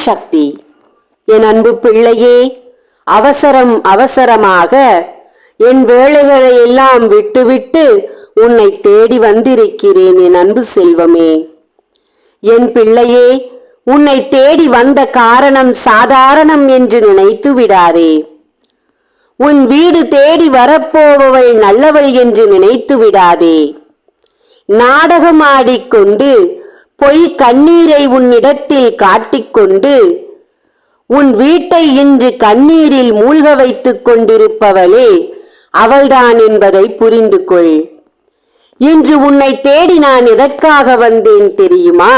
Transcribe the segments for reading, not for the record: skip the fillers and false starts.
சக்தி. என் அன்பு பிள்ளையே, அவசரம் அவசரமாக என் வேலைகளை எல்லாம் விட்டுவிட்டு உன்னை தேடி வந்திருக்கிறேன் என் அன்பு செல்வமே. என் பிள்ளையே, உன்னை தேடி வந்த காரணம் சாதாரணம் என்று நினைத்து விடாதே. உன் வீடு தேடி வரப்போவள் நல்லவள் என்று நினைத்து விடாதே. நாடகமாடிக்கொண்டு பொய் கண்ணீரை உன்னிடத்தில் காட்டிக்கொண்டு உன் வீட்டை இன்று கண்ணீரில் மூழ்க வைத்துக் கொண்டிருப்பவளே அவள்தான் என்பதை புரிந்து கொள். இன்று உன்னை தேடி நான் எதற்காக வந்தேன் தெரியுமா?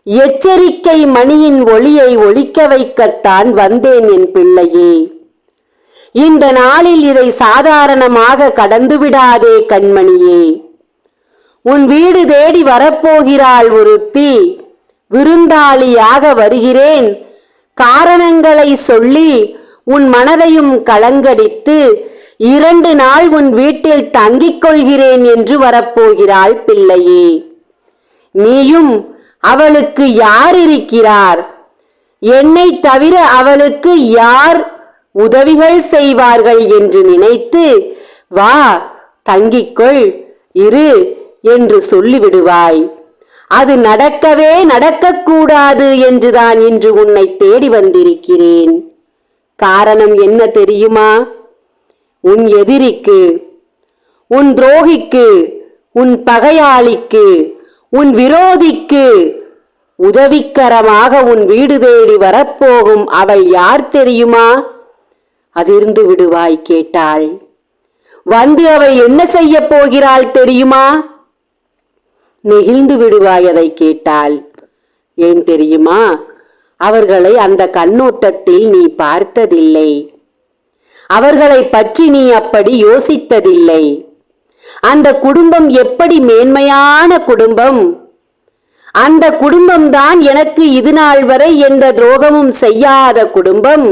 எச்சரிக்கை மணியின் ஒளியை ஒலிக்க வைக்கத்தான் வந்தேன் என் பிள்ளையே. இந்த நாளில் இதை சாதாரணமாக கடந்து விடாதே கண்மணியே. உன் வீடு தேடி வரப்போகிறாள் ஒருத்தி. விருந்தாளியாக வருகிறேன், காரணங்களை சொல்லி உன் மனதையும் கலங்கடித்து 2 நாள் உன் வீட்டில் தங்கிக் கொள்கிறேன் என்று வரப்போகிறாள் பிள்ளையே. நீயும் அவளுக்கு யார் இருக்கிறார்? என்னை தவிர அவளுக்கு யார் உதவிகள் செய்வார்கள் என்று நினைத்து வா, தங்கிக்கொள், இரு என்று சொல்லிவிடுவாய். அது நடக்கவே நடக்கக்கூடாது என்றுதான் இன்று உன்னை தேடி வந்திருக்கிறேன். காரணம் என்ன தெரியுமா? உன் எதிரிக்கு, உன் துரோகிக்கு, உன் பகையாளிக்கு, உன் விரோதிக்கு உதவிக்கரமாக உன் வீடு தேடி வரப்போகும் அவள் யார் தெரியுமா? அதிர்ந்து விடுவாய் கேட்டாள். வந்து அவள் என்ன செய்ய போகிறாள் தெரியுமா? நெகிழ்ந்து விடுவாய் அதை கேட்டாள். ஏன் தெரியுமா? அவர்களை அந்த கண்ணோட்டத்தில் நீ பார்த்ததில்லை. அவர்களை பற்றி நீ அப்படி யோசித்ததில்லை. அந்த குடும்பம் எப்படி மேன்மையான குடும்பம்! அந்த குடும்பம்தான் எனக்கு இது நாள் வரை எந்த துரோகமும் செய்யாத குடும்பம்.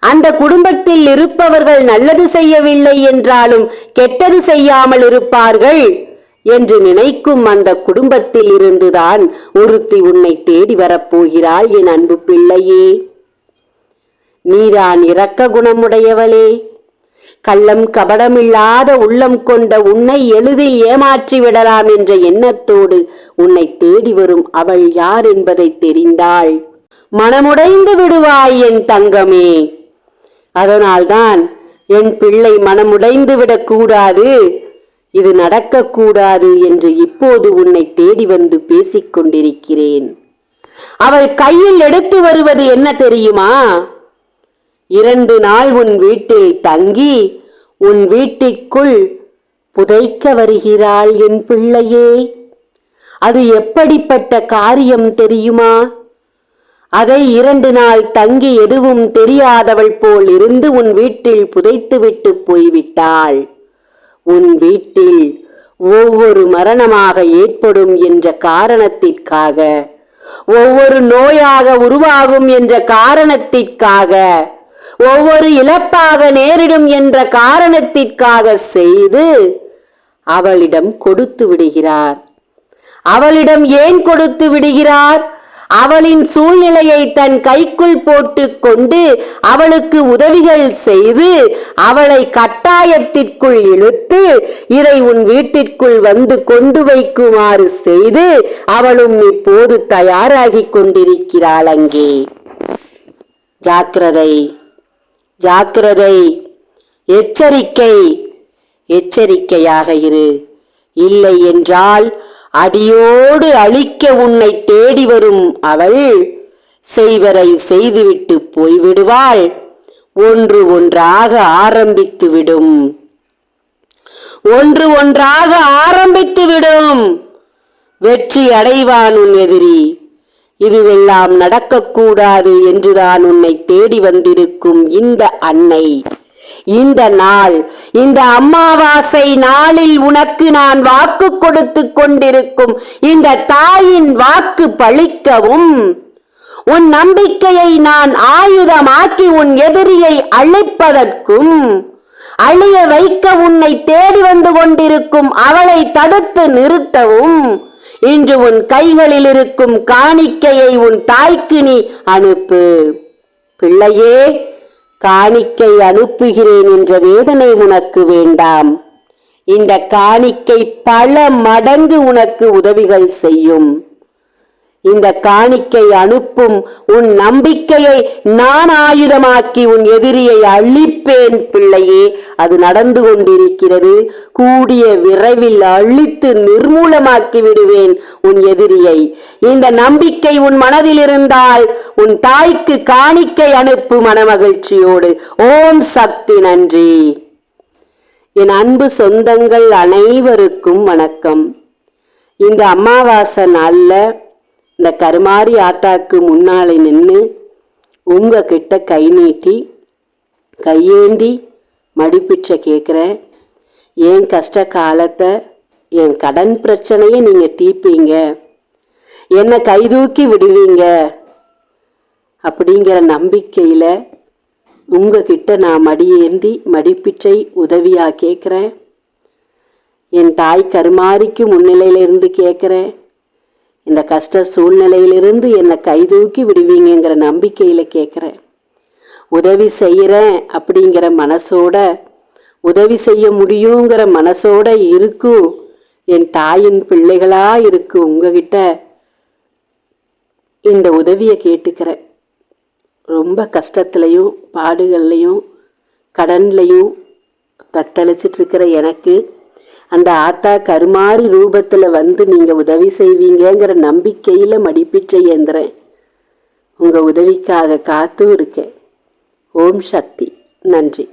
அந்த குடும்பத்தில் இருப்பவர்கள் நல்லது செய்யவில்லை என்றாலும் கெட்டது செய்யாமல் இருப்பார்கள் என்று நினைக்கும் அந்த குடும்பத்தில் இருந்துதான் ஒருத்தி உன்னை தேடி வரப்போகிறாள் என் அன்பு பிள்ளையே. நீதான் இரக்க குணமுடையவளே. கள்ளம் கபடமில்லாத உள்ளம் கொண்ட உன்னை எளிதில் ஏமாற்றி விடலாம் என்ற எண்ணத்தோடு உன்னை தேடி வரும் அவள் யார் என்பதை தெரிந்தாள் மனமுடைந்து விடுவாய் என் தங்கமே. அதனால்தான் என் பிள்ளை மனமுடைந்து விடக்கூடாது, இது நடக்கக்கூடாது என்று இப்போது உன்னை தேடி வந்து பேசிக் கொண்டிருக்கிறேன். அவள் கையில் எடுத்து வருவது என்ன தெரியுமா? 2 நாள் உன் வீட்டில் தங்கி உன் வீட்டிற்குள் புதைக்க வருகிறாள் என் பிள்ளையே. அது எப்படிப்பட்ட காரியம் தெரியுமா? அதை 2 நாள் தங்கி எதுவும் தெரியாதவள் போல் இருந்து உன் வீட்டில் புதைத்துவிட்டு போய்விட்டாள். உன் வீட்டில் ஒவ்வொரு மரணமாக ஏற்படும் என்ற காரணத்திற்காக, ஒவ்வொரு நோயாக உருவாகும் என்ற காரணத்திற்காக, ஒவ்வொரு இழப்பாக நேரிடும் என்ற காரணத்திற்காக செய்து அவளிடம் கொடுத்து விடுகிறார். அவளிடம் ஏன் கொடுத்து விடுகிறார்? அவளின் சூழ்நிலையை தன் கைக்குள் போட்டு கொண்டு அவளுக்கு உதவிகள் செய்து அவளை கட்டாயத்திற்குள் இழுத்து இதை உன் வீட்டிற்குள் வந்து கொண்டு வைக்குமாறு செய்து அவளும் இப்போது தயாராகி கொண்டிருக்கிறாள். அங்கே ஜாக்கிரதை, ஜாக்கிரதை, எச்சரிக்கை, எச்சரிக்கையாக இரு. இல்லை என்றால் அடியோடு அழிக்க உன்னை தேடி வரும் அவள் செய்வரை செய்துவிட்டு போய்விடுவாள். ஒன்று ஒன்றாக ஆரம்பித்துவிடும், ஒன்று ஒன்றாக ஆரம்பித்துவிடும். வெற்றி அடைவான் உன் எதிரி. இதுவெல்லாம் நடக்கக்கூடாது என்றுதான் உன்னை தேடி வந்திருக்கும் இந்த அன்னை. இந்த நாள், இந்த அமாவாசை நாளில் உனக்கு நான் வாக்கு கொடுத்து கொண்டிருக்கும் இந்த தாயின் வாக்கு பலிக்கவும், உன் நம்பிக்கையை நான் ஆயுதமாக்கி உன் எதிரியை அழிப்பதற்கும், அழிய வைக்க உன்னை தேடி வந்து கொண்டிருக்கும் அவளை தடுத்து நிறுத்தவும் இன்று உன் கைகளில் இருக்கும் காணிக்கையை உன் தாய்க்கு நீ அனுப்பு. பிள்ளையே, காணிக்கை அனுப்புகிறேன் என்ற வேதனை உனக்கு வேண்டாம். இந்த காணிக்கை பல மடங்கு உனக்கு உதவிகள் செய்யும். இந்த காணிக்கை அனுப்பும் உன் நம்பிக்கையை நான் ஆயுதமாக்கி உன் எதிரியை அழிப்பேன். பிள்ளையே, அது நடந்து கொண்டிருக்கிறது. கூடிய விரைவில் அழித்து நிர்மூலமாக்கி விடுவேன் உன் எதிரியை. இந்த நம்பிக்கை உன் மனதில் இருந்தால் உன் தாய்க்கு காணிக்கை அனுப்பு மனமகிழ்ச்சியோடு. ஓம் சக்தி. நன்றி. என் அன்பு சொந்தங்கள் அனைவருக்கும் வணக்கம். இந்த அமாவாசை நாள்ல இந்த கருமாரி ஆத்தாக்கு முன்னாலே நின்று உங்ககிட்ட கை நீட்டி கையேந்தி மடிப்பிச்சை கேட்குறேன். என் கஷ்ட காலத்தை, என் கடன் பிரச்சனையை நீங்கள் தீர்ப்பீங்க, என்னை கைதூக்கி விடுவீங்க அப்படிங்கிற நம்பிக்கையில் உங்ககிட்ட நான் மடியேந்தி மடிப்பிச்சை உதவியாக கேட்குறேன். என் தாய் கருமாரிக்கு முன்னிலையிலிருந்து கேட்குறேன். இந்த கஷ்ட சூழ்நிலையிலிருந்து என்னை கைதூக்கி விடுவீங்கிற நம்பிக்கையில் கேட்குறேன். உதவி செய்கிறேன் அப்படிங்கிற மனசோட, உதவி செய்ய முடியுங்கிற மனசோட இருக்கும் என் தாயின் பிள்ளைகளாக இருக்கு உங்ககிட்ட இந்த உதவியை கேட்டுக்கிறேன். ரொம்ப கஷ்டத்துலையும் பாடுகள்லையும் கடன்லையும் தத்தளிச்சிட்ருக்கிற எனக்கு அந்த ஆத்தா கருமாரி ரூபத்தில் வந்து நீங்கள் உதவி செய்வீங்கிற நம்பிக்கையில் மடிப்பிச்சை ஏந்துறேன். உங்கள் உதவிக்காக காத்தும் இருக்கேன். ஓம் சக்தி. நன்றி.